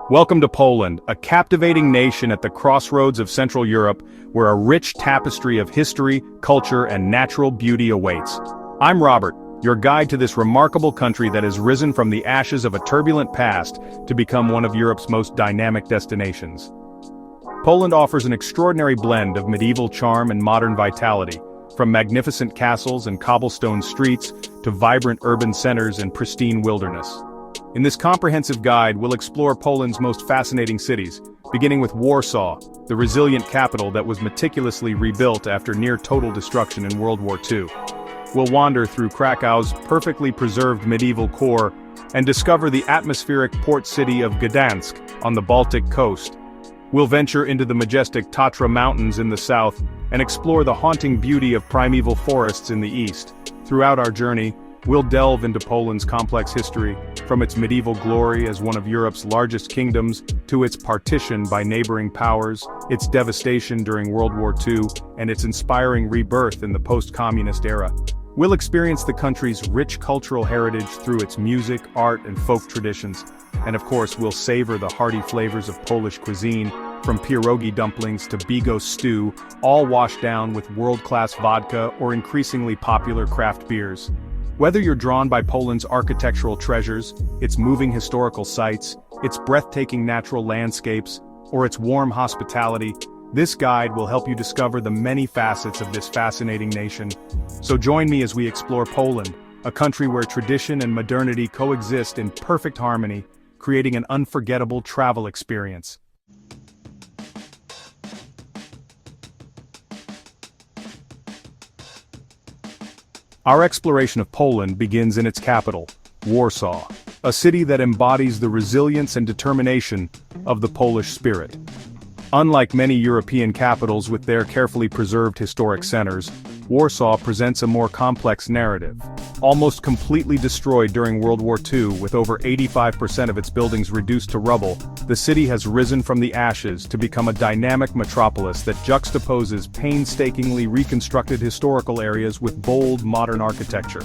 Welcome to Poland, a captivating nation at the crossroads of Central Europe, where a rich tapestry of history, culture, and natural beauty awaits. I'm Robert, your guide to this remarkable country that has risen from the ashes of a turbulent past to become one of Europe's most dynamic destinations. Poland offers an extraordinary blend of medieval charm and modern vitality, from magnificent castles and cobblestone streets to vibrant urban centers and pristine wilderness. In this comprehensive guide, we'll explore Poland's most fascinating cities, beginning with Warsaw, the resilient capital that was meticulously rebuilt after near-total destruction in World War II. We'll wander through Krakow's perfectly preserved medieval core and discover the atmospheric port city of Gdansk on the Baltic coast. We'll venture into the majestic Tatra Mountains in the south and explore the haunting beauty of primeval forests in the east. Throughout our journey, we'll delve into Poland's complex history, from its medieval glory as one of Europe's largest kingdoms to its partition by neighboring powers, its devastation during World War II, and its inspiring rebirth in the post-communist era. We'll experience the country's rich cultural heritage through its music, art, and folk traditions. And of course, we'll savor the hearty flavors of Polish cuisine, from pierogi dumplings to bigos stew, all washed down with world-class vodka or increasingly popular craft beers. Whether you're drawn by Poland's architectural treasures, its moving historical sites, its breathtaking natural landscapes, or its warm hospitality, this guide will help you discover the many facets of this fascinating nation. So join me as we explore Poland, a country where tradition and modernity coexist in perfect harmony, creating an unforgettable travel experience. Our exploration of Poland begins in its capital, Warsaw, a city that embodies the resilience and determination of the Polish spirit. Unlike many European capitals with their carefully preserved historic centers, Warsaw presents a more complex narrative. Almost completely destroyed during World War II with over 85% of its buildings reduced to rubble, the city has risen from the ashes to become a dynamic metropolis that juxtaposes painstakingly reconstructed historical areas with bold modern architecture.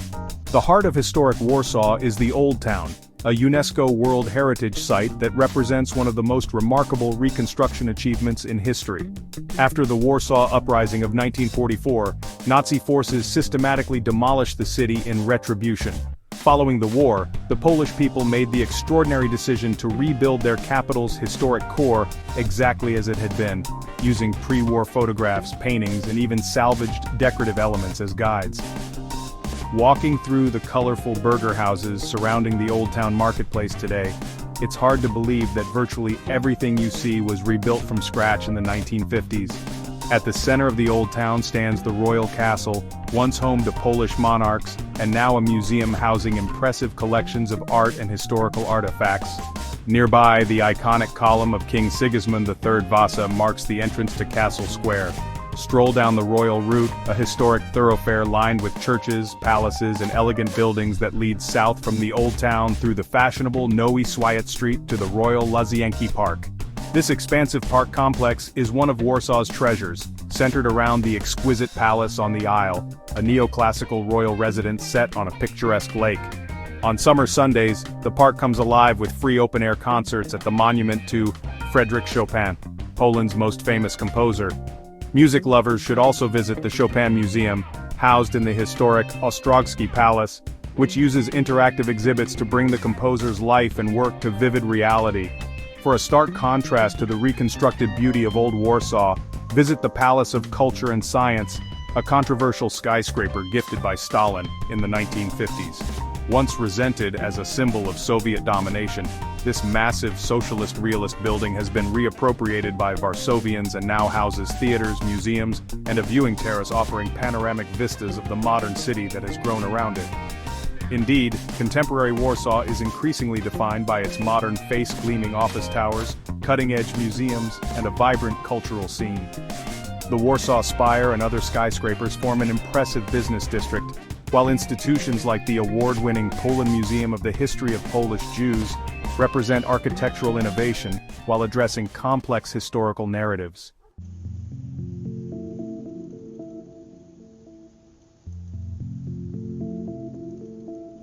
The heart of historic Warsaw is the Old Town, a UNESCO World Heritage Site that represents one of the most remarkable reconstruction achievements in history. After the Warsaw Uprising of 1944, Nazi forces systematically demolished the city in retribution. Following the war, the Polish people made the extraordinary decision to rebuild their capital's historic core exactly as it had been, using pre-war photographs, paintings, and even salvaged decorative elements as guides. Walking through the colorful burger houses surrounding the Old Town marketplace today, it's hard to believe that virtually everything you see was rebuilt from scratch in the 1950s. At the center of the Old Town stands the Royal Castle, once home to Polish monarchs, and now a museum housing impressive collections of art and historical artifacts. Nearby, the iconic column of King Sigismund III Vasa marks the entrance to Castle Square. Stroll down the Royal Route, a historic thoroughfare lined with churches, palaces, and elegant buildings that leads south from the Old Town through the fashionable Nowy Swiat Street to the Royal Łazienki Park. This expansive park complex is one of Warsaw's treasures, centered around the exquisite palace on the Isle, a neoclassical royal residence set on a picturesque lake. On summer Sundays, the park comes alive with free open-air concerts at the monument to Frédéric Chopin, Poland's most famous composer. Music lovers should also visit the Chopin Museum, housed in the historic Ostrogski Palace, which uses interactive exhibits to bring the composer's life and work to vivid reality. For a stark contrast to the reconstructed beauty of Old Warsaw, visit the Palace of Culture and Science, a controversial skyscraper gifted by Stalin in the 1950s. Once resented as a symbol of Soviet domination, this massive socialist realist building has been reappropriated by Varsovians and now houses theaters, museums, and a viewing terrace offering panoramic vistas of the modern city that has grown around it. Indeed, contemporary Warsaw is increasingly defined by its modern face-gleaming office towers, cutting-edge museums, and a vibrant cultural scene. The Warsaw Spire and other skyscrapers form an impressive business district, while institutions like the award-winning Poland Museum of the History of Polish Jews represent architectural innovation while addressing complex historical narratives.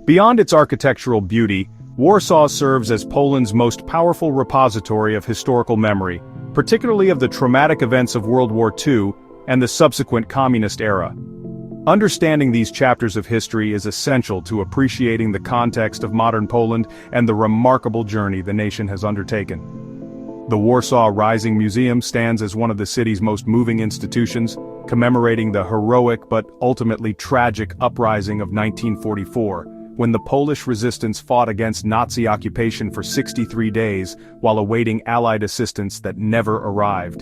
Beyond its architectural beauty, Warsaw serves as Poland's most powerful repository of historical memory, particularly of the traumatic events of World War II and the subsequent communist era. Understanding these chapters of history is essential to appreciating the context of modern Poland and the remarkable journey the nation has undertaken. The Warsaw Rising Museum stands as one of the city's most moving institutions, commemorating the heroic but ultimately tragic uprising of 1944, when the Polish resistance fought against Nazi occupation for 63 days while awaiting Allied assistance that never arrived.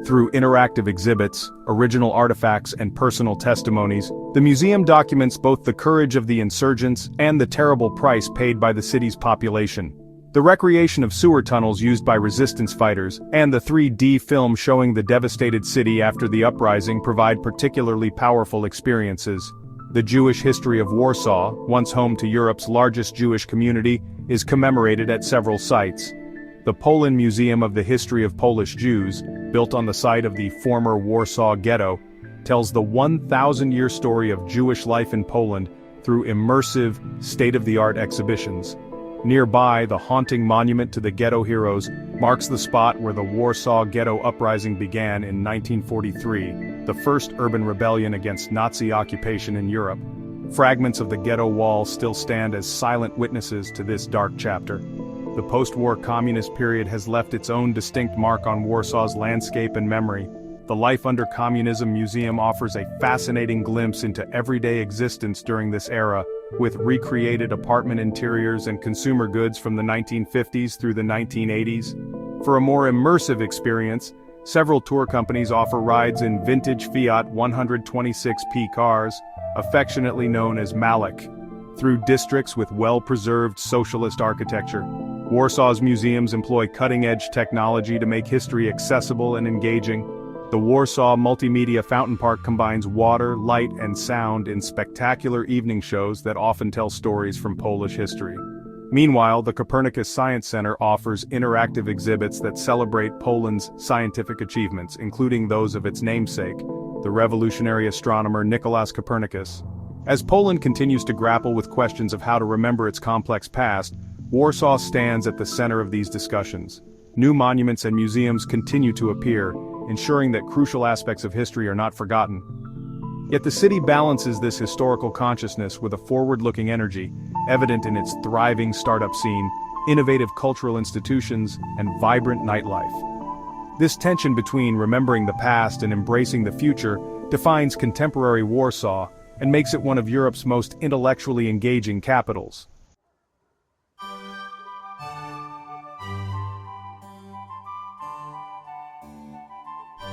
Through interactive exhibits, original artifacts, and personal testimonies, the museum documents both the courage of the insurgents and the terrible price paid by the city's population. The recreation of sewer tunnels used by resistance fighters, and the 3D film showing the devastated city after the uprising provide particularly powerful experiences. The Jewish history of Warsaw, once home to Europe's largest Jewish community, is commemorated at several sites. The Poland Museum of the History of Polish Jews, built on the site of the former Warsaw Ghetto, tells the 1,000-year story of Jewish life in Poland through immersive, state-of-the-art exhibitions. Nearby, the haunting monument to the ghetto heroes marks the spot where the Warsaw Ghetto Uprising began in 1943, the first urban rebellion against Nazi occupation in Europe. Fragments of the ghetto wall still stand as silent witnesses to this dark chapter. The post-war communist period has left its own distinct mark on Warsaw's landscape and memory. The Life Under Communism Museum offers a fascinating glimpse into everyday existence during this era, with recreated apartment interiors and consumer goods from the 1950s through the 1980s. For a more immersive experience, several tour companies offer rides in vintage Fiat 126P cars, affectionately known as Malik, through districts with well-preserved socialist architecture. Warsaw's museums employ cutting-edge technology to make history accessible and engaging. The Warsaw Multimedia Fountain Park combines water, light, and sound in spectacular evening shows that often tell stories from Polish history. Meanwhile, the Copernicus Science Center offers interactive exhibits that celebrate Poland's scientific achievements, including those of its namesake, the revolutionary astronomer Nicolaus Copernicus. As Poland continues to grapple with questions of how to remember its complex past, Warsaw stands at the center of these discussions. New monuments and museums continue to appear, ensuring that crucial aspects of history are not forgotten. Yet the city balances this historical consciousness with a forward-looking energy, evident in its thriving startup scene, innovative cultural institutions, and vibrant nightlife. This tension between remembering the past and embracing the future defines contemporary Warsaw and makes it one of Europe's most intellectually engaging capitals.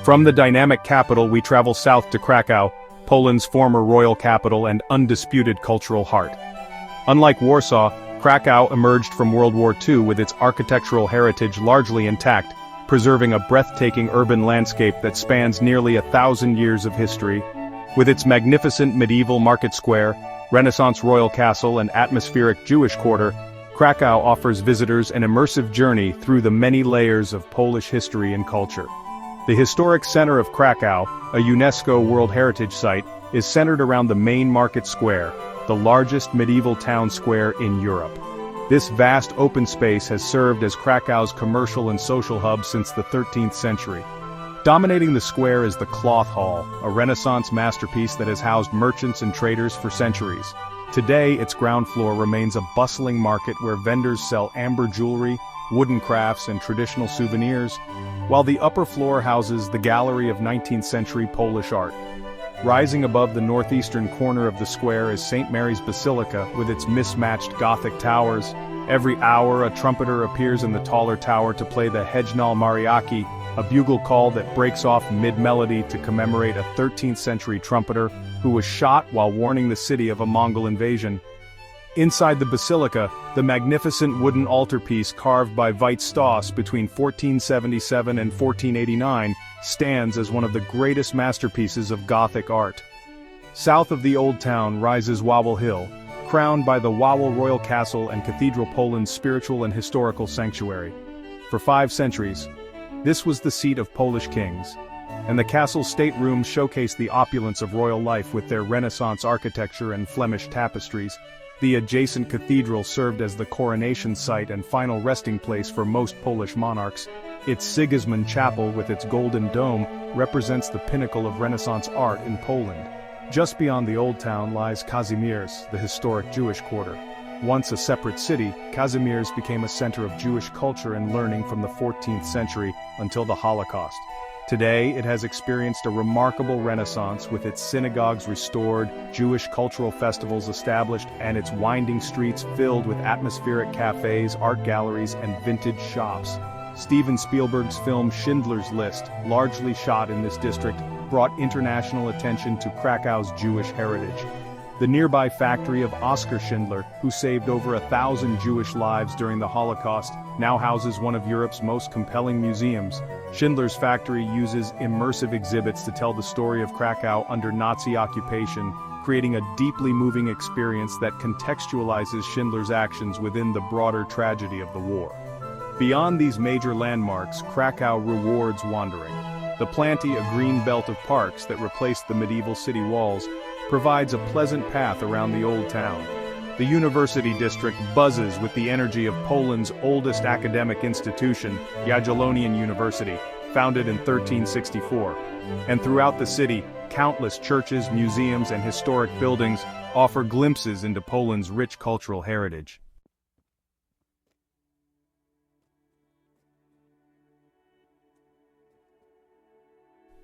From the dynamic capital we travel south to Krakow, Poland's former royal capital and undisputed cultural heart. Unlike Warsaw, Krakow emerged from World War II with its architectural heritage largely intact, preserving a breathtaking urban landscape that spans nearly 1,000 years of history. With its magnificent medieval market square, Renaissance royal castle, and atmospheric Jewish quarter, Krakow offers visitors an immersive journey through the many layers of Polish history and culture. The historic center of Krakow, a UNESCO World Heritage Site, is centered around the main market square, the largest medieval town square in Europe. This vast open space has served as Krakow's commercial and social hub since the 13th century. Dominating the square is the Cloth Hall, a Renaissance masterpiece that has housed merchants and traders for centuries. Today, its ground floor remains a bustling market where vendors sell amber jewelry, wooden crafts, and traditional souvenirs, while the upper floor houses the gallery of 19th century Polish art. Rising above the northeastern corner of the square is St. Mary's Basilica with its mismatched Gothic towers. Every hour a trumpeter appears in the taller tower to play the Hejnal Mariaki, a bugle call that breaks off mid-melody to commemorate a 13th century trumpeter who was shot while warning the city of a Mongol invasion. Inside the basilica, the magnificent wooden altarpiece carved by Veit Stoss between 1477 and 1489 stands as one of the greatest masterpieces of Gothic art. South of the Old Town rises Wawel Hill, crowned by the Wawel Royal Castle and Cathedral Poland's spiritual and historical sanctuary. For 5 centuries, this was the seat of Polish kings, and the castle's staterooms showcase the opulence of royal life with their Renaissance architecture and Flemish tapestries. The adjacent cathedral served as the coronation site and final resting place for most Polish monarchs. Its Sigismund Chapel with its golden dome represents the pinnacle of Renaissance art in Poland. Just beyond the Old Town lies Kazimierz, the historic Jewish quarter. Once a separate city, Kazimierz became a center of Jewish culture and learning from the 14th century until the Holocaust. Today, it has experienced a remarkable renaissance with its synagogues restored, Jewish cultural festivals established, and its winding streets filled with atmospheric cafes, art galleries, and vintage shops. Steven Spielberg's film Schindler's List, largely shot in this district, brought international attention to Krakow's Jewish heritage. The nearby factory of Oskar Schindler, who saved over 1,000 Jewish lives during the Holocaust, now houses one of Europe's most compelling museums. Schindler's factory uses immersive exhibits to tell the story of Krakow under Nazi occupation, creating a deeply moving experience that contextualizes Schindler's actions within the broader tragedy of the war. Beyond these major landmarks, Krakow rewards wandering. The Planty, a green belt of parks that replaced the medieval city walls, provides a pleasant path around the old town. The university district buzzes with the energy of Poland's oldest academic institution, Jagiellonian University, founded in 1364. And throughout the city, countless churches, museums, and historic buildings offer glimpses into Poland's rich cultural heritage.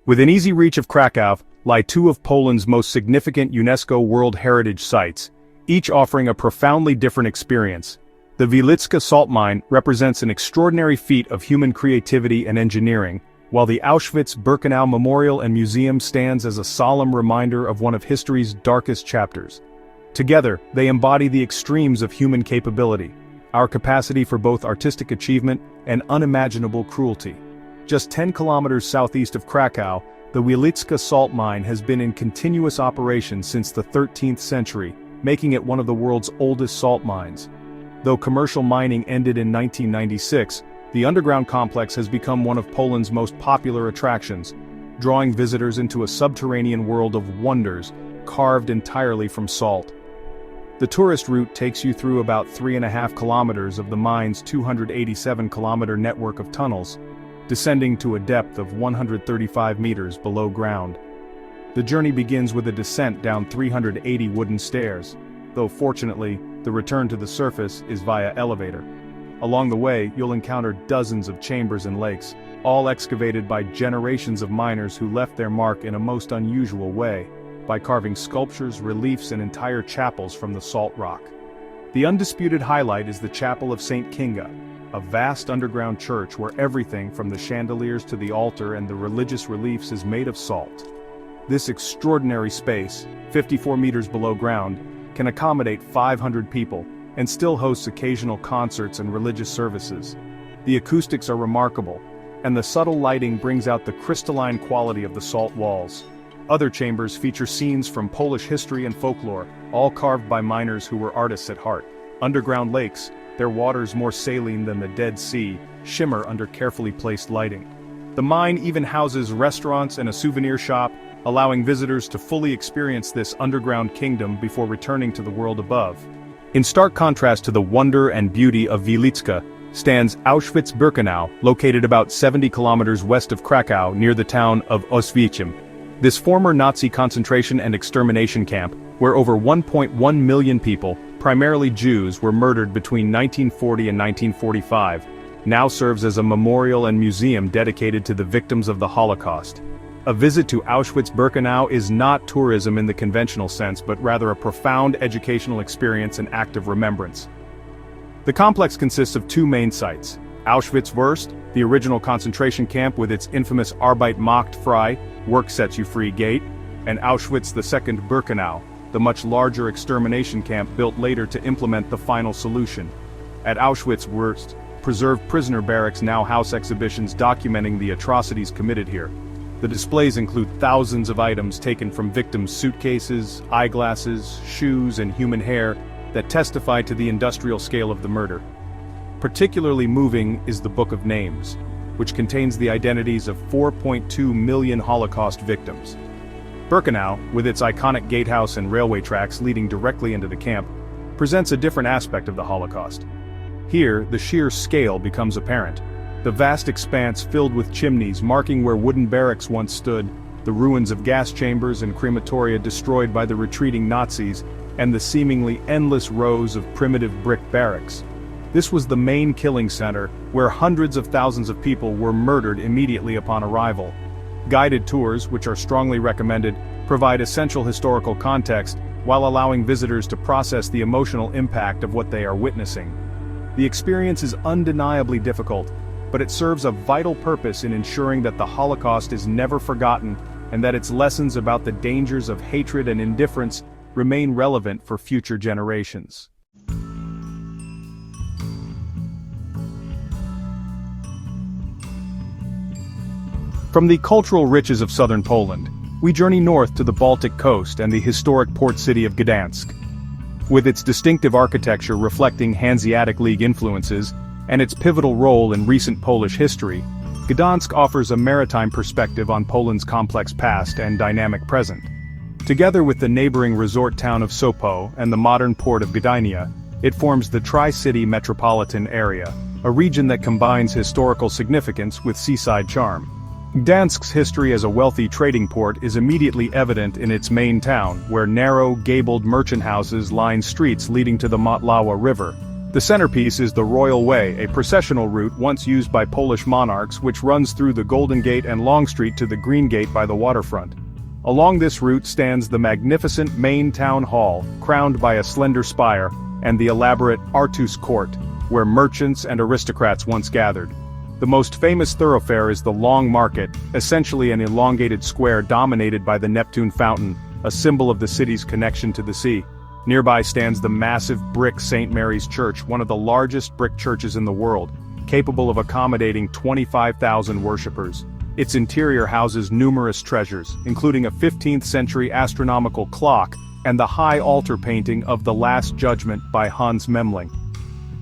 Within easy reach of Krakow lie two of Poland's most significant UNESCO World Heritage Sites, each offering a profoundly different experience. The Wieliczka salt mine represents an extraordinary feat of human creativity and engineering, while the Auschwitz-Birkenau Memorial and Museum stands as a solemn reminder of one of history's darkest chapters. Together, they embody the extremes of human capability, our capacity for both artistic achievement and unimaginable cruelty. Just 10 kilometers southeast of Krakow, the Wieliczka salt mine has been in continuous operation since the 13th century, making it one of the world's oldest salt mines. Though commercial mining ended in 1996, the underground complex has become one of Poland's most popular attractions, drawing visitors into a subterranean world of wonders carved entirely from salt. The tourist route takes you through about 3.5 kilometers of the mine's 287-kilometer network of tunnels, descending to a depth of 135 meters below ground. The journey begins with a descent down 380 wooden stairs, though fortunately, the return to the surface is via elevator. Along the way, you'll encounter dozens of chambers and lakes, all excavated by generations of miners who left their mark in a most unusual way, by carving sculptures, reliefs, and entire chapels from the salt rock. The undisputed highlight is the Chapel of St. Kinga, a vast underground church where everything from the chandeliers to the altar and the religious reliefs is made of salt. This extraordinary space, 54 meters below ground, can accommodate 500 people, and still hosts occasional concerts and religious services. The acoustics are remarkable, and the subtle lighting brings out the crystalline quality of the salt walls. Other chambers feature scenes from Polish history and folklore, all carved by miners who were artists at heart. Underground lakes, their waters more saline than the Dead Sea, shimmer under carefully placed lighting. The mine even houses restaurants and a souvenir shop, allowing visitors to fully experience this underground kingdom before returning to the world above. In stark contrast to the wonder and beauty of Wieliczka, stands Auschwitz-Birkenau, located about 70 kilometers west of Krakow near the town of Oświęcim. This former Nazi concentration and extermination camp, where over 1.1 million people, primarily Jews, were murdered between 1940 and 1945, now serves as a memorial and museum dedicated to the victims of the Holocaust. A visit to Auschwitz-Birkenau is not tourism in the conventional sense, but rather a profound educational experience and act of remembrance. The complex consists of two main sites: Auschwitz-Wurst, the original concentration camp with its infamous Arbeit macht frei, work sets you free gate, and Auschwitz II Birkenau, the much larger extermination camp built later to implement the final solution. At Auschwitz-Wurst, preserved prisoner barracks now house exhibitions documenting the atrocities committed here. The displays include thousands of items taken from victims' suitcases, eyeglasses, shoes, and human hair that testify to the industrial scale of the murder. Particularly moving is the Book of Names, which contains the identities of 4.2 million Holocaust victims. Birkenau, with its iconic gatehouse and railway tracks leading directly into the camp, presents a different aspect of the Holocaust. Here, the sheer scale becomes apparent. The vast expanse filled with chimneys marking where wooden barracks once stood, the ruins of gas chambers and crematoria destroyed by the retreating Nazis, and the seemingly endless rows of primitive brick barracks. This was the main killing center, where hundreds of thousands of people were murdered immediately upon arrival. Guided tours, which are strongly recommended, provide essential historical context, while allowing visitors to process the emotional impact of what they are witnessing. The experience is undeniably difficult, but it serves a vital purpose in ensuring that the Holocaust is never forgotten and that its lessons about the dangers of hatred and indifference remain relevant for future generations. From the cultural riches of southern Poland, we journey north to the Baltic coast and the historic port city of Gdansk. With its distinctive architecture reflecting Hanseatic League influences, and its pivotal role in recent Polish history, Gdansk offers a maritime perspective on Poland's complex past and dynamic present. Together with the neighboring resort town of Sopot and the modern port of Gdynia, it forms the Tri-City metropolitan area, a region that combines historical significance with seaside charm. Gdansk's history as a wealthy trading port is immediately evident in its main town, where narrow, gabled merchant houses line streets leading to the Motlawa River. The centerpiece is the Royal Way, a processional route once used by Polish monarchs which runs through the Golden Gate and Long Street to the Green Gate by the waterfront. Along this route stands the magnificent main town hall, crowned by a slender spire, and the elaborate Artus Court, where merchants and aristocrats once gathered. The most famous thoroughfare is the Long Market, essentially an elongated square dominated by the Neptune Fountain, a symbol of the city's connection to the sea. Nearby stands the massive brick St. Mary's Church, one of the largest brick churches in the world, capable of accommodating 25,000 worshippers. Its interior houses numerous treasures, including a 15th-century astronomical clock and the high altar painting of The Last Judgment by Hans Memling.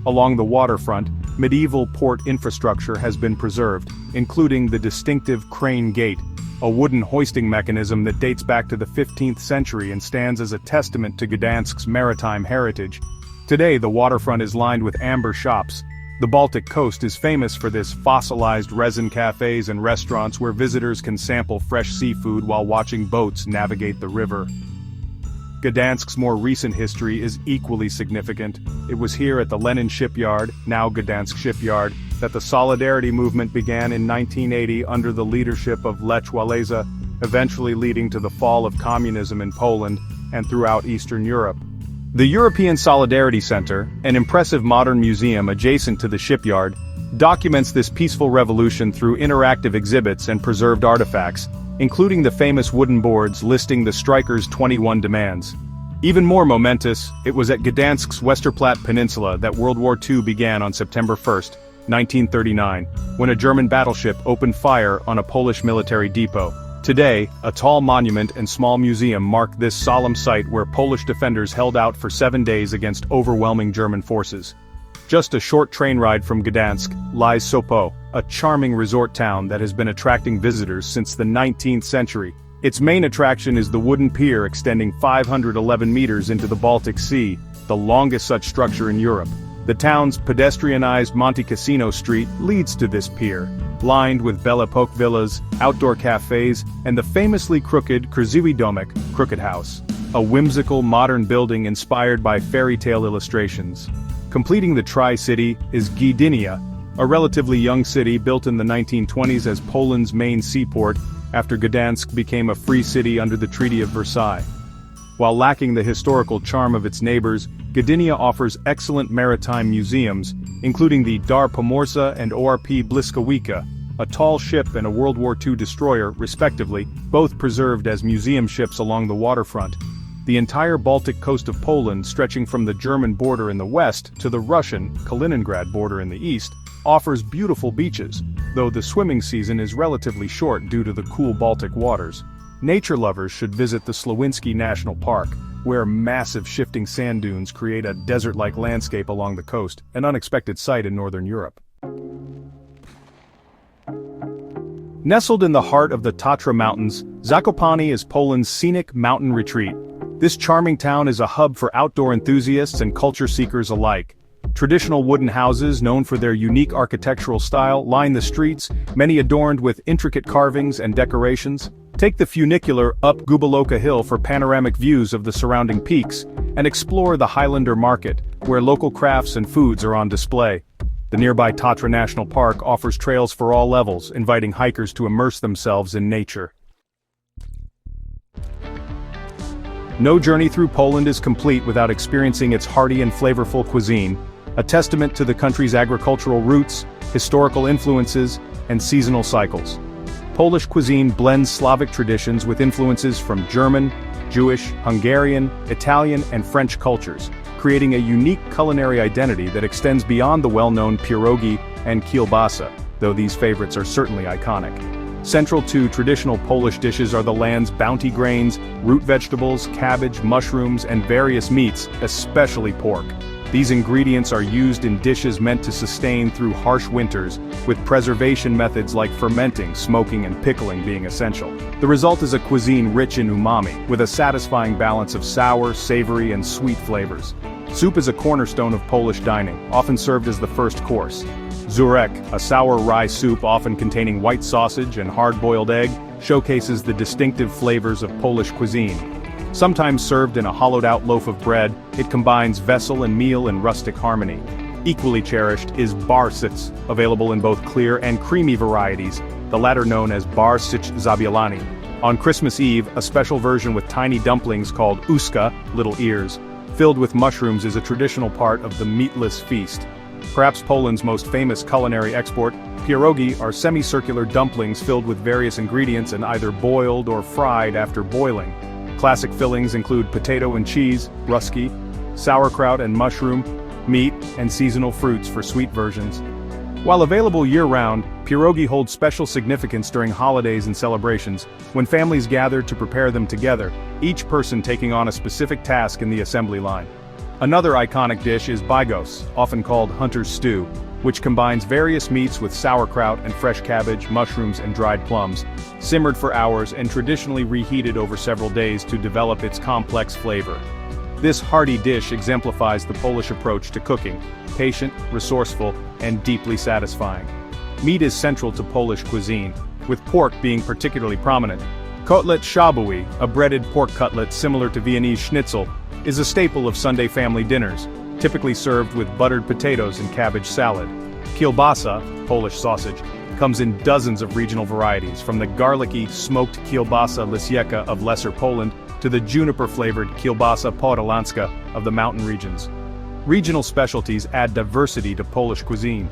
Along the waterfront, medieval port infrastructure has been preserved, including the distinctive crane gate, a wooden hoisting mechanism that dates back to the 15th century and stands as a testament to Gdansk's maritime heritage. Today the waterfront is lined with amber shops. The Baltic coast is famous for this fossilized resin cafes and restaurants where visitors can sample fresh seafood while watching boats navigate the river. Gdansk's more recent history is equally significant. It was here at the Lenin shipyard, now Gdansk shipyard, that the Solidarity movement began in 1980 under the leadership of Lech Walesa, eventually leading to the fall of communism in Poland and throughout Eastern Europe. The European Solidarity Center, an impressive modern museum adjacent to the shipyard, documents this peaceful revolution through interactive exhibits and preserved artifacts, including the famous wooden boards listing the strikers' 21 demands. Even more momentous, it was at Gdansk's Westerplatte Peninsula that World War II began on September 1, 1939, when a German battleship opened fire on a Polish military depot. Today, a tall monument and small museum mark this solemn site where Polish defenders held out for 7 days against overwhelming German forces. Just a short train ride from Gdansk lies Sopot, a charming resort town that has been attracting visitors since the 19th century. Its main attraction is the wooden pier extending 511 meters into the Baltic Sea, the longest such structure in Europe. The town's pedestrianized Monte Cassino Street leads to this pier, lined with Belle Epoque villas, outdoor cafes, and the famously crooked Krzywy Domek, Crooked House, a whimsical modern building inspired by fairy tale illustrations. Completing the Tri-City is Gdynia, a relatively young city built in the 1920s as Poland's main seaport after Gdansk became a free city under the Treaty of Versailles. While lacking the historical charm of its neighbors, Gdynia offers excellent maritime museums, including the Dar Pomorza and ORP Błyskawica, a tall ship and a World War II destroyer, respectively, both preserved as museum ships along the waterfront. The entire Baltic coast of Poland, stretching from the German border in the west to the Russian, Kaliningrad border in the east, offers beautiful beaches, though the swimming season is relatively short due to the cool Baltic waters. Nature lovers should visit the Słowinski National Park, where massive shifting sand dunes create a desert-like landscape along the coast, an unexpected sight in northern Europe. Nestled in the heart of the Tatra Mountains, Zakopane is Poland's scenic mountain retreat. This charming town is a hub for outdoor enthusiasts and culture seekers alike. Traditional wooden houses, known for their unique architectural style, line the streets, many adorned with intricate carvings and decorations. Take the funicular up Gubaloka Hill for panoramic views of the surrounding peaks, and explore the Highlander Market, where local crafts and foods are on display. The nearby Tatra National Park offers trails for all levels, inviting hikers to immerse themselves in nature. No journey through Poland is complete without experiencing its hearty and flavorful cuisine, a testament to the country's agricultural roots, historical influences, and seasonal cycles. Polish cuisine blends Slavic traditions with influences from German, Jewish, Hungarian, Italian, and French cultures, creating a unique culinary identity that extends beyond the well-known pierogi and kielbasa, though these favorites are certainly iconic. Central to traditional Polish dishes are the land's bounty grains, root vegetables, cabbage, mushrooms, and various meats, especially pork. These ingredients are used in dishes meant to sustain through harsh winters, with preservation methods like fermenting, smoking, and pickling being essential. The result is a cuisine rich in umami, with a satisfying balance of sour, savory, and sweet flavors. Soup is a cornerstone of Polish dining, often served as the first course. Żurek, a sour rye soup often containing white sausage and hard-boiled egg, showcases the distinctive flavors of Polish cuisine. Sometimes served in a hollowed-out loaf of bread, it combines vessel and meal in rustic harmony. Equally cherished is barsic, available in both clear and creamy varieties, the latter known as barsic zabielani. On Christmas Eve, a special version with tiny dumplings called uska, little ears, filled with mushrooms is a traditional part of the meatless feast. Perhaps Poland's most famous culinary export, pierogi are semicircular dumplings filled with various ingredients and either boiled or fried after boiling. Classic fillings include potato and cheese, ruski, sauerkraut and mushroom, meat, and seasonal fruits for sweet versions. While available year-round, pierogi hold special significance during holidays and celebrations, when families gather to prepare them together, each person taking on a specific task in the assembly line. Another iconic dish is bigos, often called hunter's stew, which combines various meats with sauerkraut and fresh cabbage, mushrooms, and dried plums, simmered for hours and traditionally reheated over several days to develop its complex flavor. This hearty dish exemplifies the Polish approach to cooking, patient, resourceful, and deeply satisfying. Meat is central to Polish cuisine, with pork being particularly prominent. Kotlet schabowý, a breaded pork cutlet similar to Viennese schnitzel, is a staple of Sunday family dinners, typically served with buttered potatoes and cabbage salad. Kielbasa, Polish sausage, comes in dozens of regional varieties, from the garlicky, smoked kielbasa lisiecka of Lesser Poland to the juniper-flavored kielbasa podhalańska of the mountain regions. Regional specialties add diversity to Polish cuisine.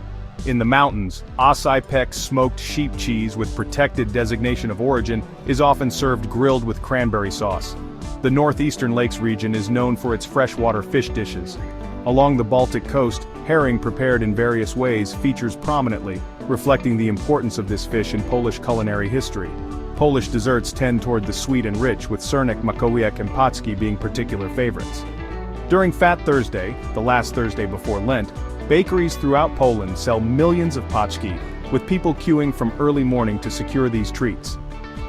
In the mountains, Oscypek smoked sheep cheese with protected designation of origin is often served grilled with cranberry sauce. The northeastern lakes region is known for its freshwater fish dishes. Along the Baltic coast, herring prepared in various ways features prominently, reflecting the importance of this fish in Polish culinary history. Polish desserts tend toward the sweet and rich, with sernik, makowiak, and paczki being particular favorites. During Fat Thursday, the last Thursday before Lent, bakeries throughout Poland sell millions of paczki, with people queuing from early morning to secure these treats.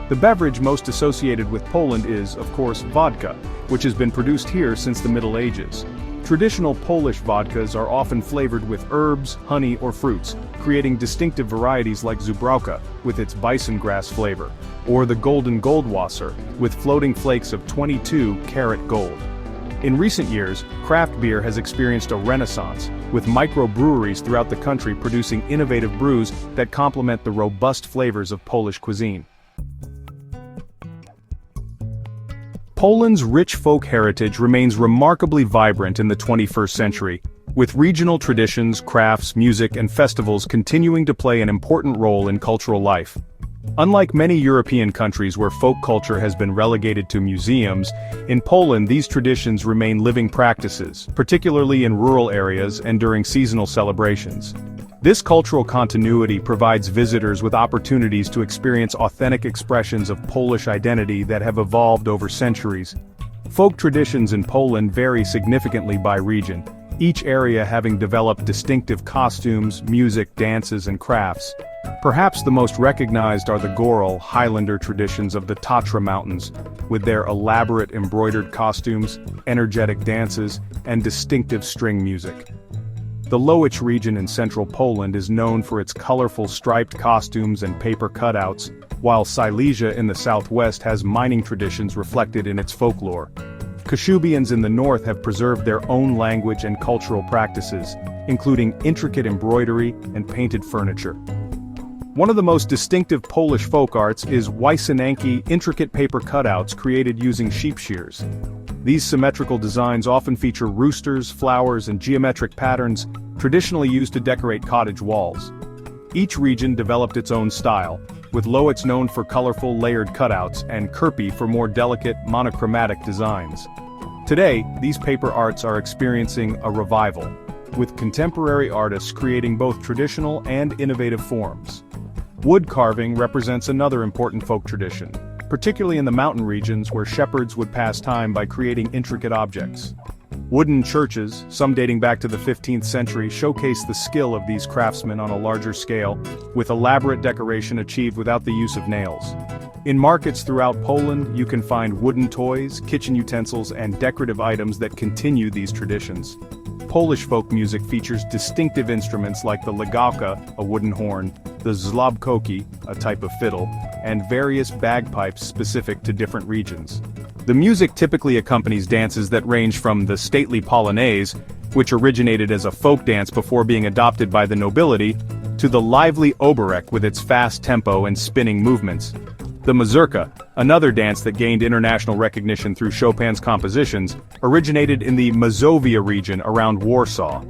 The beverage most associated with Poland is, of course, vodka, which has been produced here since the Middle Ages. Traditional Polish vodkas are often flavored with herbs, honey, or fruits, creating distinctive varieties like Żubrówka, with its bison grass flavor, or the Golden Goldwasser, with floating flakes of 22-karat gold. In recent years, craft beer has experienced a renaissance, with microbreweries throughout the country producing innovative brews that complement the robust flavors of Polish cuisine. Poland's rich folk heritage remains remarkably vibrant in the 21st century, with regional traditions, crafts, music, and festivals continuing to play an important role in cultural life. Unlike many European countries where folk culture has been relegated to museums, in Poland these traditions remain living practices, particularly in rural areas and during seasonal celebrations. This cultural continuity provides visitors with opportunities to experience authentic expressions of Polish identity that have evolved over centuries. Folk traditions in Poland vary significantly by region, each area having developed distinctive costumes, music, dances, and crafts. Perhaps the most recognized are the Goral Highlander traditions of the Tatra Mountains, with their elaborate embroidered costumes, energetic dances, and distinctive string music. The Lowicz region in central Poland is known for its colorful striped costumes and paper cutouts, while Silesia in the southwest has mining traditions reflected in its folklore. Kashubians in the north have preserved their own language and cultural practices, including intricate embroidery and painted furniture. One of the most distinctive Polish folk arts is Wysinanki, intricate paper cutouts created using sheep shears. These symmetrical designs often feature roosters, flowers, and geometric patterns, traditionally used to decorate cottage walls. Each region developed its own style, with Lowicz known for colorful layered cutouts and Kirpi for more delicate, monochromatic designs. Today, these paper arts are experiencing a revival, with contemporary artists creating both traditional and innovative forms. Wood carving represents another important folk tradition, particularly in the mountain regions where shepherds would pass time by creating intricate objects. Wooden churches, some dating back to the 15th century, showcase the skill of these craftsmen on a larger scale, with elaborate decoration achieved without the use of nails. In markets throughout Poland, you can find wooden toys, kitchen utensils, and decorative items that continue these traditions. Polish folk music features distinctive instruments like the ligawka, a wooden horn, the zlobkoki, a type of fiddle, and various bagpipes specific to different regions. The music typically accompanies dances that range from the stately polonaise, which originated as a folk dance before being adopted by the nobility, to the lively oberek with its fast tempo and spinning movements. The mazurka, another dance that gained international recognition through Chopin's compositions, originated in the Mazovia region around Warsaw.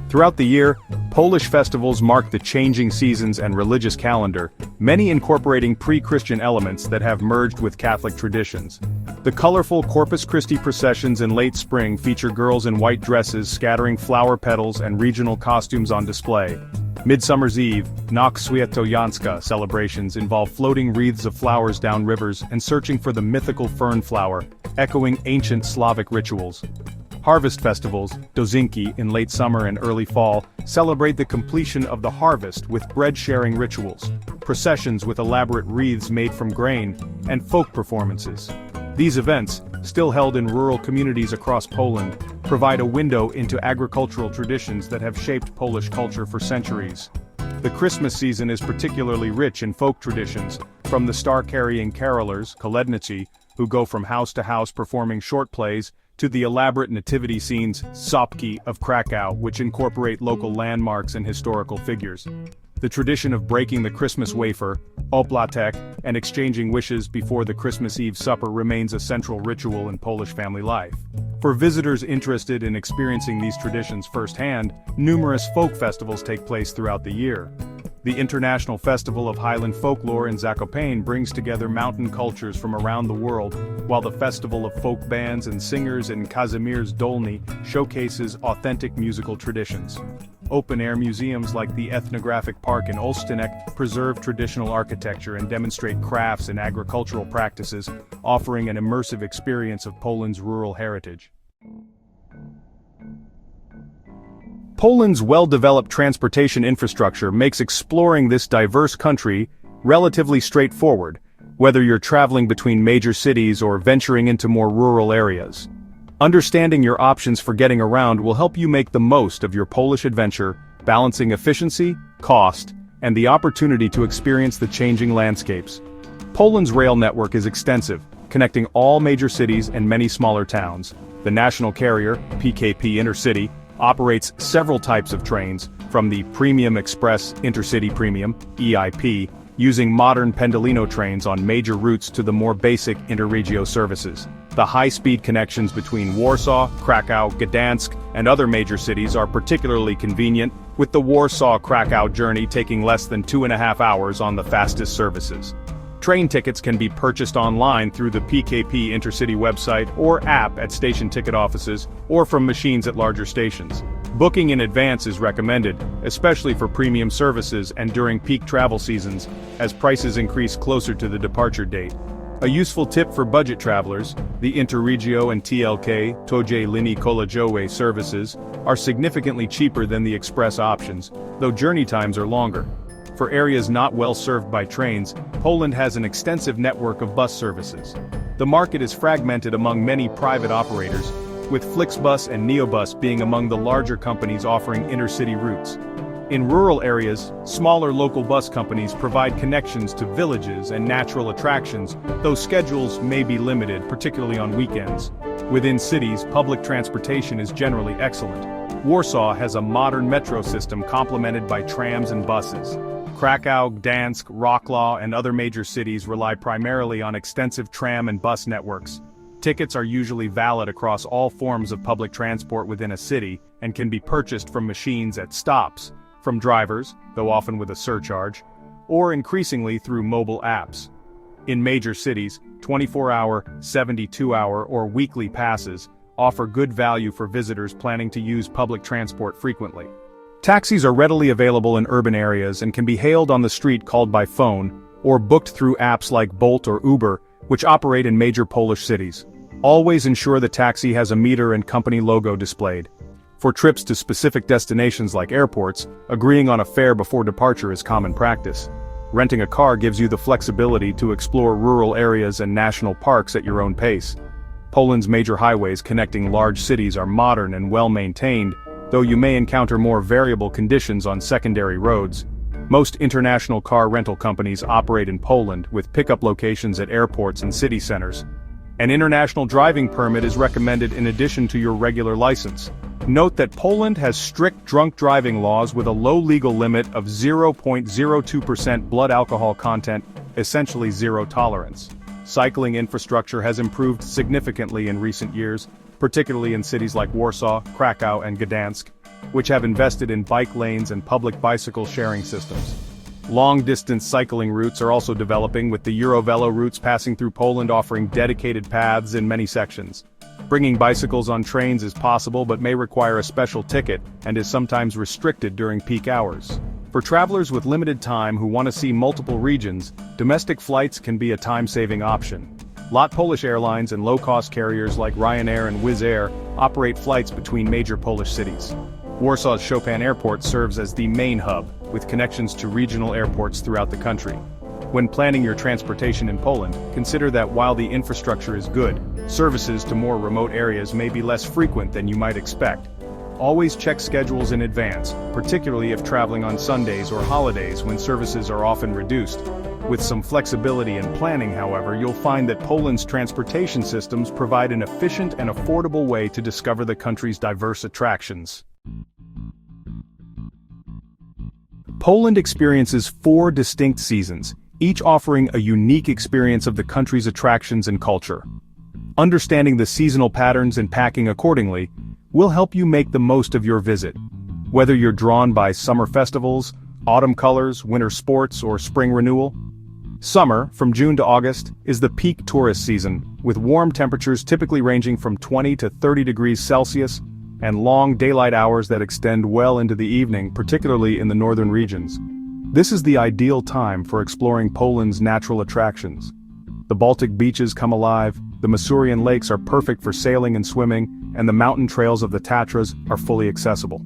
Throughout the year, Polish festivals mark the changing seasons and religious calendar, many incorporating pre-Christian elements that have merged with Catholic traditions. The colorful Corpus Christi processions in late spring feature girls in white dresses scattering flower petals and regional costumes on display. Midsummer's Eve, Noc Świętojańska celebrations involve floating wreaths of flowers down rivers and searching for the mythical fern flower, echoing ancient Slavic rituals. Harvest festivals, dozinki, in late summer and early fall, celebrate the completion of the harvest with bread-sharing rituals, processions with elaborate wreaths made from grain, and folk performances. These events, still held in rural communities across Poland, provide a window into agricultural traditions that have shaped Polish culture for centuries. The Christmas season is particularly rich in folk traditions, from the star-carrying carolers, kolednicy, who go from house to house performing short plays, to the elaborate nativity scenes, sopki, of Krakow, which incorporate local landmarks and historical figures. The tradition of breaking the Christmas wafer, opłatek, and exchanging wishes before the Christmas Eve supper remains a central ritual in Polish family life. For visitors interested in experiencing these traditions firsthand, numerous folk festivals take place throughout the year. The International Festival of Highland Folklore in Zakopane brings together mountain cultures from around the world, while the Festival of Folk Bands and Singers in Kazimierz Dolny showcases authentic musical traditions. Open-air museums like the Ethnographic Park in Olsztynek preserve traditional architecture and demonstrate crafts and agricultural practices, offering an immersive experience of Poland's rural heritage. Poland's well-developed transportation infrastructure makes exploring this diverse country relatively straightforward, whether you're traveling between major cities or venturing into more rural areas. Understanding your options for getting around will help you make the most of your Polish adventure, balancing efficiency, cost, and the opportunity to experience the changing landscapes. Poland's rail network is extensive, connecting all major cities and many smaller towns. The national carrier, PKP Intercity, operates several types of trains, from the Premium Express Intercity Premium, EIP, using modern Pendolino trains on major routes to the more basic Interregio services. The high-speed connections between Warsaw, Krakow, Gdansk, and other major cities are particularly convenient, with the Warsaw-Krakow journey taking less than 2.5 hours on the fastest services. Train tickets can be purchased online through the PKP Intercity website or app at station ticket offices, or from machines at larger stations. Booking in advance is recommended, especially for premium services and during peak travel seasons, as prices increase closer to the departure date. A useful tip for budget travelers, the Interregio and TLK Toje Linii Kolejowe services are significantly cheaper than the express options, though journey times are longer. For areas not well served by trains, Poland has an extensive network of bus services. The market is fragmented among many private operators, with Flixbus and Neobus being among the larger companies offering intercity routes. In rural areas, smaller local bus companies provide connections to villages and natural attractions, though schedules may be limited, particularly on weekends. Within cities, public transportation is generally excellent. Warsaw has a modern metro system complemented by trams and buses. Krakow, Gdansk, Wroclaw, and other major cities rely primarily on extensive tram and bus networks. Tickets are usually valid across all forms of public transport within a city and can be purchased from machines at stops, from drivers, though often with a surcharge, or increasingly through mobile apps. In major cities, 24-hour, 72-hour, or weekly passes offer good value for visitors planning to use public transport frequently. Taxis are readily available in urban areas and can be hailed on the street, called by phone, or booked through apps like Bolt or Uber, which operate in major Polish cities. Always ensure the taxi has a meter and company logo displayed. For trips to specific destinations like airports, agreeing on a fare before departure is common practice. Renting a car gives you the flexibility to explore rural areas and national parks at your own pace. Poland's major highways connecting large cities are modern and well-maintained, though you may encounter more variable conditions on secondary roads. Most international car rental companies operate in Poland, with pickup locations at airports and city centers. An international driving permit is recommended in addition to your regular license. Note that Poland has strict drunk driving laws with a low legal limit of 0.02% blood alcohol content, essentially zero tolerance. Cycling infrastructure has improved significantly in recent years, particularly in cities like Warsaw, Krakow, and Gdansk, which have invested in bike lanes and public bicycle sharing systems. Long-distance cycling routes are also developing, with the Eurovelo routes passing through Poland offering dedicated paths in many sections. Bringing bicycles on trains is possible but may require a special ticket and is sometimes restricted during peak hours. For travelers with limited time who want to see multiple regions, domestic flights can be a time-saving option. Lot Polish airlines and low-cost carriers like Ryanair and Wizz Air operate flights between major Polish cities. Warsaw's Zakopane Airport serves as the main hub, with connections to regional airports throughout the country. When planning your transportation in Poland, consider that while the infrastructure is good, services to more remote areas may be less frequent than you might expect. Always check schedules in advance, particularly if traveling on Sundays or holidays when services are often reduced. With some flexibility and planning, however, you'll find that Poland's transportation systems provide an efficient and affordable way to discover the country's diverse attractions. Poland experiences 4 distinct seasons, each offering a unique experience of the country's attractions and culture. Understanding the seasonal patterns and packing accordingly will help you make the most of your visit. Whether you're drawn by summer festivals, autumn colors, winter sports, or spring renewal. Summer, from June to August, is the peak tourist season, with warm temperatures typically ranging from 20 to 30 degrees Celsius, and long daylight hours that extend well into the evening, particularly in the northern regions. This is the ideal time for exploring Poland's natural attractions. The Baltic beaches come alive, the Masurian lakes are perfect for sailing and swimming, and the mountain trails of the Tatras are fully accessible.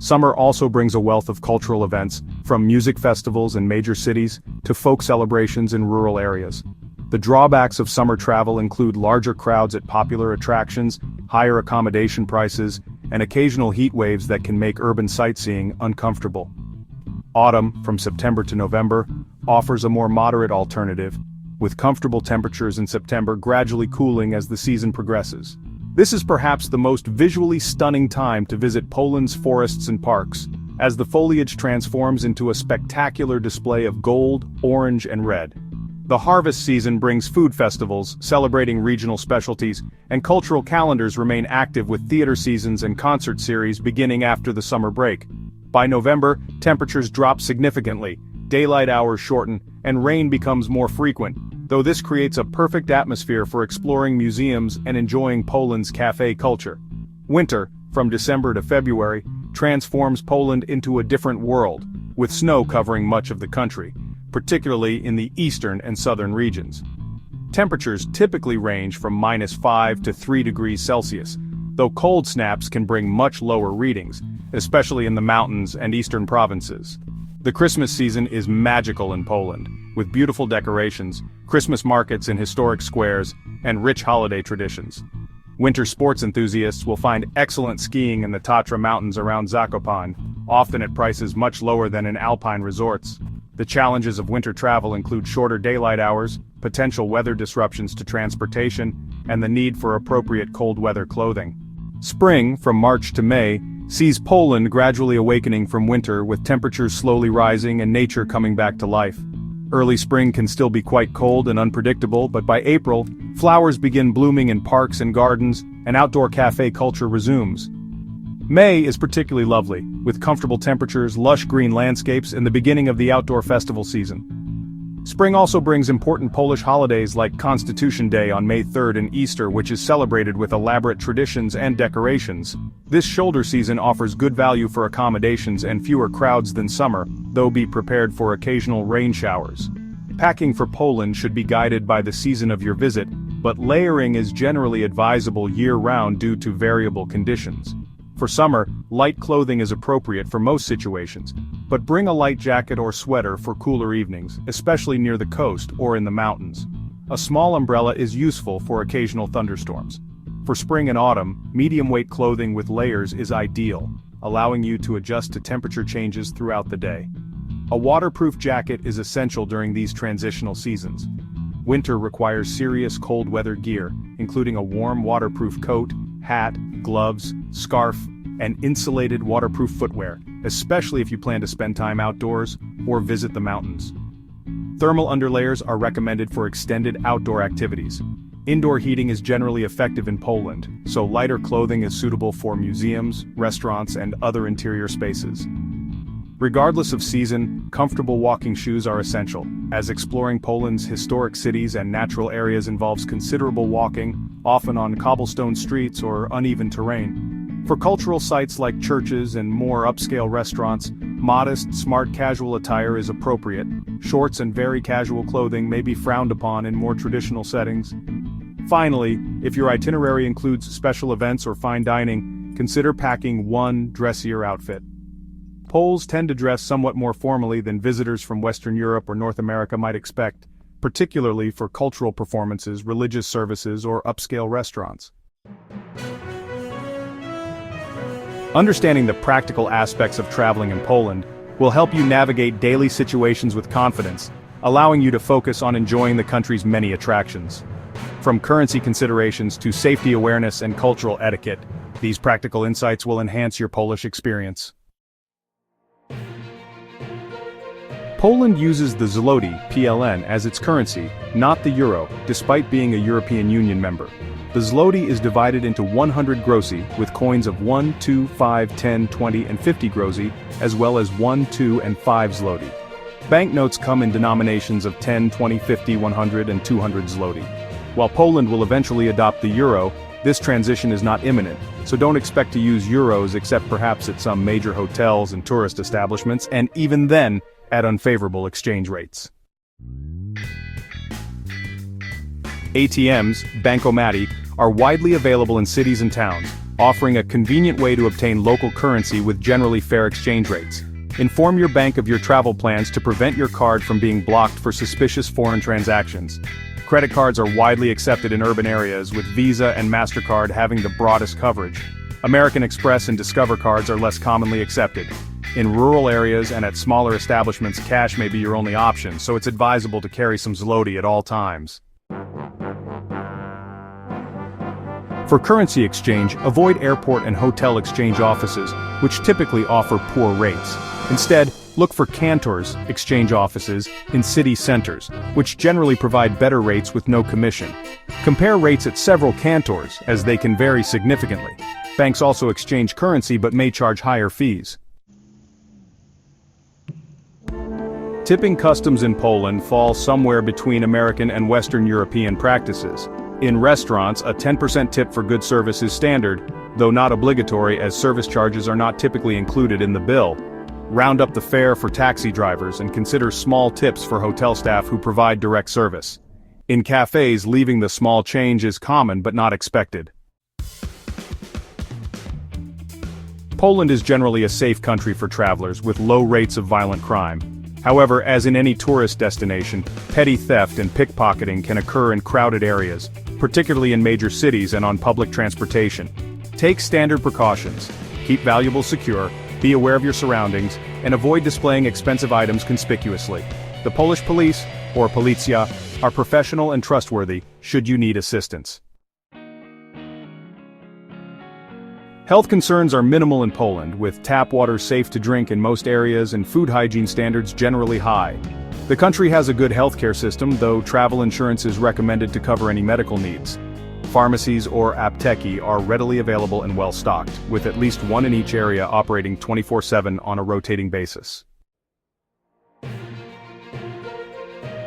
Summer also brings a wealth of cultural events, from music festivals in major cities to folk celebrations in rural areas. The drawbacks of summer travel include larger crowds at popular attractions, higher accommodation prices, and occasional heat waves that can make urban sightseeing uncomfortable. Autumn, from September to November, offers a more moderate alternative, with comfortable temperatures in September gradually cooling as the season progresses. This is perhaps the most visually stunning time to visit Poland's forests and parks, as the foliage transforms into a spectacular display of gold, orange, and red. The harvest season brings food festivals, celebrating regional specialties, and cultural calendars remain active with theater seasons and concert series beginning after the summer break. By November, temperatures drop significantly, daylight hours shorten, and rain becomes more frequent, though this creates a perfect atmosphere for exploring museums and enjoying Poland's cafe culture. Winter, from December to February, transforms Poland into a different world, with snow covering much of the country, particularly in the eastern and southern regions. Temperatures typically range from -5 to 3 degrees Celsius, though cold snaps can bring much lower readings, especially in the mountains and eastern provinces. The Christmas season is magical in Poland, with beautiful decorations, Christmas markets in historic squares, and rich holiday traditions. Winter sports enthusiasts will find excellent skiing in the Tatra Mountains around Zakopane, often at prices much lower than in alpine resorts. The challenges of winter travel include shorter daylight hours, potential weather disruptions to transportation, and the need for appropriate cold weather clothing. Spring, from March to May, sees Poland gradually awakening from winter with temperatures slowly rising and nature coming back to life. Early spring can still be quite cold and unpredictable, but by April, flowers begin blooming in parks and gardens, and outdoor cafe culture resumes. May is particularly lovely, with comfortable temperatures, lush green landscapes, and the beginning of the outdoor festival season. Spring also brings important Polish holidays like Constitution Day on May 3rd and Easter, which is celebrated with elaborate traditions and decorations. This shoulder season offers good value for accommodations and fewer crowds than summer, though be prepared for occasional rain showers. Packing for Poland should be guided by the season of your visit, but layering is generally advisable year-round due to variable conditions. For summer, light clothing is appropriate for most situations, but bring a light jacket or sweater for cooler evenings, especially near the coast or in the mountains. A small umbrella is useful for occasional thunderstorms. For spring and autumn, medium-weight clothing with layers is ideal, allowing you to adjust to temperature changes throughout the day. A waterproof jacket is essential during these transitional seasons. Winter requires serious cold weather gear, including a warm waterproof coat, hat, gloves, scarf, and insulated waterproof footwear, especially if you plan to spend time outdoors or visit the mountains. Thermal underlayers are recommended for extended outdoor activities. Indoor heating is generally effective in Poland, so lighter clothing is suitable for museums, restaurants, and other interior spaces. Regardless of season, comfortable walking shoes are essential, as exploring Poland's historic cities and natural areas involves considerable walking, often on cobblestone streets or uneven terrain. For cultural sites like churches and more upscale restaurants, modest, smart casual attire is appropriate. Shorts and very casual clothing may be frowned upon in more traditional settings. Finally, if your itinerary includes special events or fine dining, consider packing one dressier outfit. Poles tend to dress somewhat more formally than visitors from Western Europe or North America might expect, particularly for cultural performances, religious services, or upscale restaurants. Understanding the practical aspects of traveling in Poland will help you navigate daily situations with confidence, allowing you to focus on enjoying the country's many attractions. From currency considerations to safety awareness and cultural etiquette, these practical insights will enhance your Polish experience. Poland uses the zloty, PLN, as its currency, not the euro, despite being a European Union member. The zloty is divided into 100 groszy, with coins of 1, 2, 5, 10, 20, and 50 groszy, as well as 1, 2, and 5 zloty. Banknotes come in denominations of 10, 20, 50, 100, and 200 zloty. While Poland will eventually adopt the euro, this transition is not imminent, so don't expect to use euros except perhaps at some major hotels and tourist establishments, and even then, at unfavorable exchange rates. ATMs, bankomati, are widely available in cities and towns, offering a convenient way to obtain local currency with generally fair exchange rates. Inform your bank of your travel plans to prevent your card from being blocked for suspicious foreign transactions. Credit cards are widely accepted in urban areas, with Visa and MasterCard having the broadest coverage. American Express and Discover cards are less commonly accepted. In rural areas and at smaller establishments, cash may be your only option, so it's advisable to carry some zloty at all times. For currency exchange, avoid airport and hotel exchange offices, which typically offer poor rates. Instead, look for cantors, exchange offices, in city centers, which generally provide better rates with no commission. Compare rates at several cantors, as they can vary significantly. Banks also exchange currency but may charge higher fees. Tipping customs in Poland fall somewhere between American and Western European practices. In restaurants, a 10% tip for good service is standard, though not obligatory, as service charges are not typically included in the bill. Round up the fare for taxi drivers and consider small tips for hotel staff who provide direct service. In cafes, leaving the small change is common but not expected. Poland is generally a safe country for travelers with low rates of violent crime. However, as in any tourist destination, petty theft and pickpocketing can occur in crowded areas, particularly in major cities and on public transportation. Take standard precautions. Keep valuables secure, be aware of your surroundings, and avoid displaying expensive items conspicuously. The Polish police, or Policja, are professional and trustworthy should you need assistance. Health concerns are minimal in Poland, with tap water safe to drink in most areas and food hygiene standards generally high. The country has a good healthcare system, though travel insurance is recommended to cover any medical needs. Pharmacies or apteki are readily available and well-stocked, with at least one in each area operating 24/7 on a rotating basis.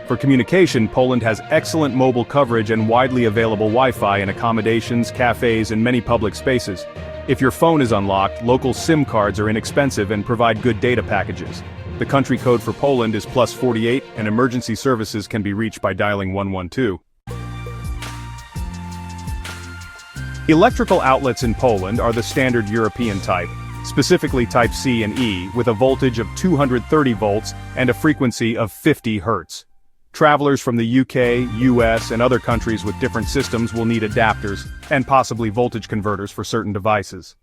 For communication, Poland has excellent mobile coverage and widely available Wi-Fi in accommodations, cafes, and many public spaces. If your phone is unlocked, local SIM cards are inexpensive and provide good data packages. The country code for Poland is +48, and emergency services can be reached by dialing 112. Electrical outlets in Poland are the standard European type, specifically type C and E, with a voltage of 230 volts and a frequency of 50 Hz. Travelers from the UK, US, and other countries with different systems will need adapters, and possibly voltage converters for certain devices.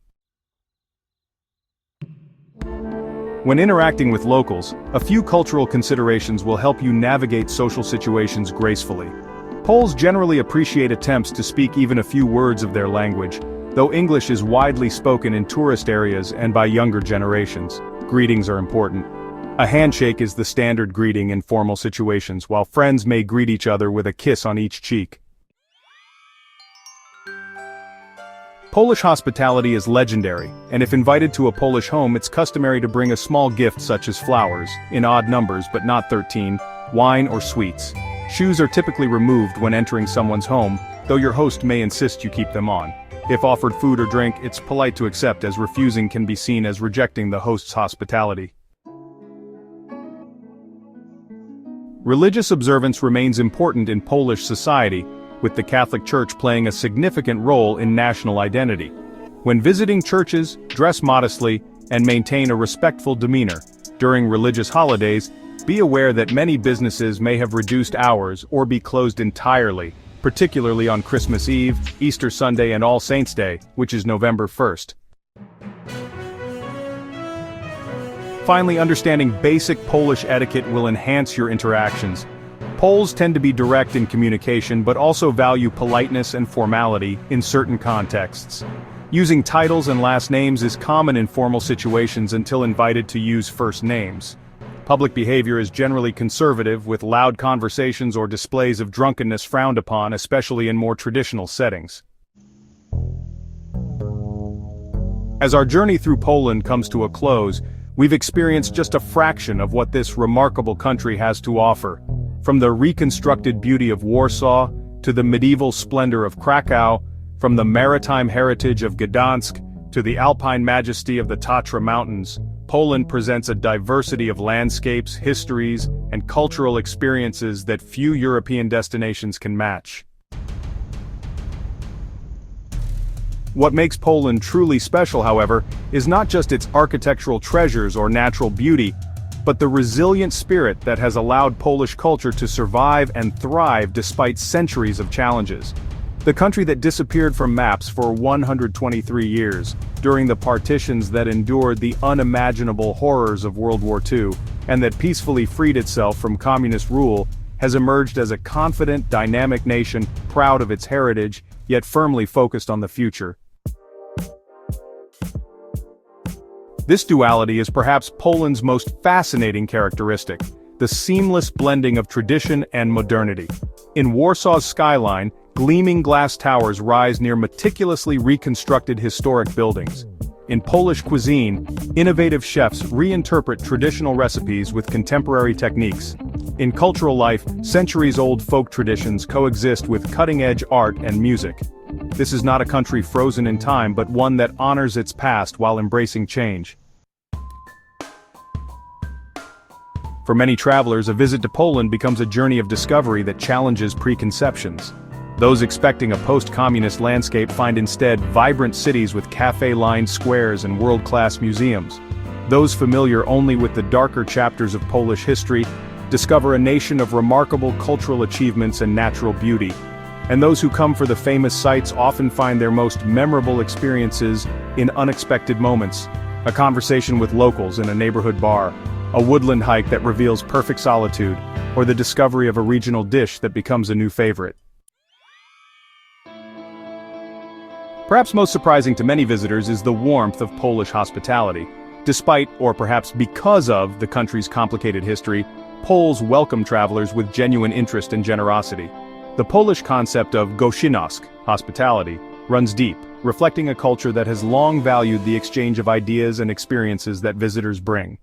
When interacting with locals, a few cultural considerations will help you navigate social situations gracefully. Poles generally appreciate attempts to speak even a few words of their language, though English is widely spoken in tourist areas and by younger generations. Greetings are important. A handshake is the standard greeting in formal situations, while friends may greet each other with a kiss on each cheek. Polish hospitality is legendary, and if invited to a Polish home, it's customary to bring a small gift such as flowers, in odd numbers but not 13, wine or sweets. Shoes are typically removed when entering someone's home, though your host may insist you keep them on. If offered food or drink, it's polite to accept, as refusing can be seen as rejecting the host's hospitality. Religious observance remains important in Polish society, with the Catholic Church playing a significant role in national identity. When visiting churches, dress modestly, and maintain a respectful demeanor. During religious holidays, be aware that many businesses may have reduced hours or be closed entirely, particularly on Christmas Eve, Easter Sunday, and All Saints' Day, which is November 1st. Finally, understanding basic Polish etiquette will enhance your interactions. Poles tend to be direct in communication but also value politeness and formality in certain contexts. Using titles and last names is common in formal situations until invited to use first names. Public behavior is generally conservative, with loud conversations or displays of drunkenness frowned upon, especially in more traditional settings. As our journey through Poland comes to a close, we've experienced just a fraction of what this remarkable country has to offer. From the reconstructed beauty of Warsaw, to the medieval splendor of Krakow, from the maritime heritage of Gdansk, to the alpine majesty of the Tatra Mountains, Poland presents a diversity of landscapes, histories, and cultural experiences that few European destinations can match. What makes Poland truly special, however, is not just its architectural treasures or natural beauty, but the resilient spirit that has allowed Polish culture to survive and thrive despite centuries of challenges. The country that disappeared from maps for 123 years, during the partitions that endured the unimaginable horrors of World War II, and that peacefully freed itself from communist rule, has emerged as a confident, dynamic nation, proud of its heritage, yet firmly focused on the future. This duality is perhaps Poland's most fascinating characteristic, the seamless blending of tradition and modernity. In Warsaw's skyline, gleaming glass towers rise near meticulously reconstructed historic buildings. In Polish cuisine, innovative chefs reinterpret traditional recipes with contemporary techniques. In cultural life, centuries-old folk traditions coexist with cutting-edge art and music. This is not a country frozen in time, but one that honors its past while embracing change. For many travelers, a visit to Poland becomes a journey of discovery that challenges preconceptions. Those expecting a post-communist landscape find instead vibrant cities with cafe-lined squares and world-class museums. Those familiar only with the darker chapters of Polish history discover a nation of remarkable cultural achievements and natural beauty. And those who come for the famous sights often find their most memorable experiences in unexpected moments. A conversation with locals in a neighborhood bar, a woodland hike that reveals perfect solitude, or the discovery of a regional dish that becomes a new favorite. Perhaps most surprising to many visitors is the warmth of Polish hospitality. Despite, or perhaps because of, the country's complicated history, Poles welcome travelers with genuine interest and generosity. The Polish concept of gościńność, hospitality, runs deep, reflecting a culture that has long valued the exchange of ideas and experiences that visitors bring.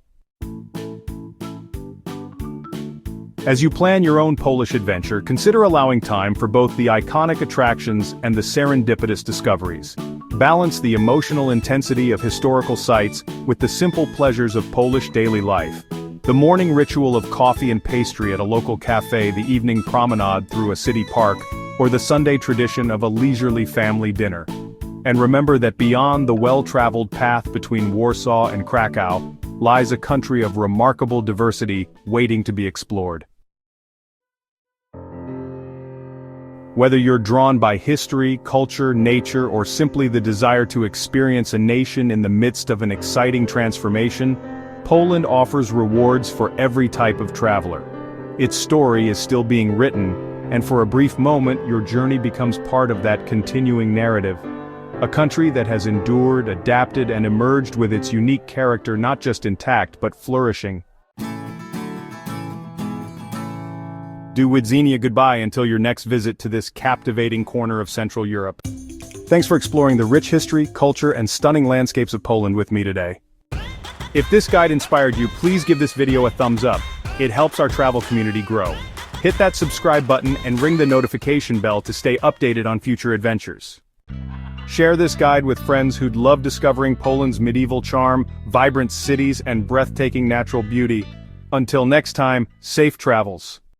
As you plan your own Polish adventure, consider allowing time for both the iconic attractions and the serendipitous discoveries. Balance the emotional intensity of historical sites with the simple pleasures of Polish daily life. The morning ritual of coffee and pastry at a local cafe, the evening promenade through a city park, or the Sunday tradition of a leisurely family dinner. And remember that beyond the well-traveled path between Warsaw and Krakow lies a country of remarkable diversity waiting to be explored. Whether you're drawn by history, culture, nature, or simply the desire to experience a nation in the midst of an exciting transformation, Poland offers rewards for every type of traveler. Its story is still being written, and for a brief moment your journey becomes part of that continuing narrative. A country that has endured, adapted, and emerged with its unique character not just intact but flourishing. Do Widzenia goodbye until your next visit to this captivating corner of Central Europe. Thanks for exploring the rich history, culture, and stunning landscapes of Poland with me today. If this guide inspired you, please give this video a thumbs up. It helps our travel community grow. Hit that subscribe button and ring the notification bell to stay updated on future adventures. Share this guide with friends who'd love discovering Poland's medieval charm, vibrant cities, and breathtaking natural beauty. Until next time, safe travels.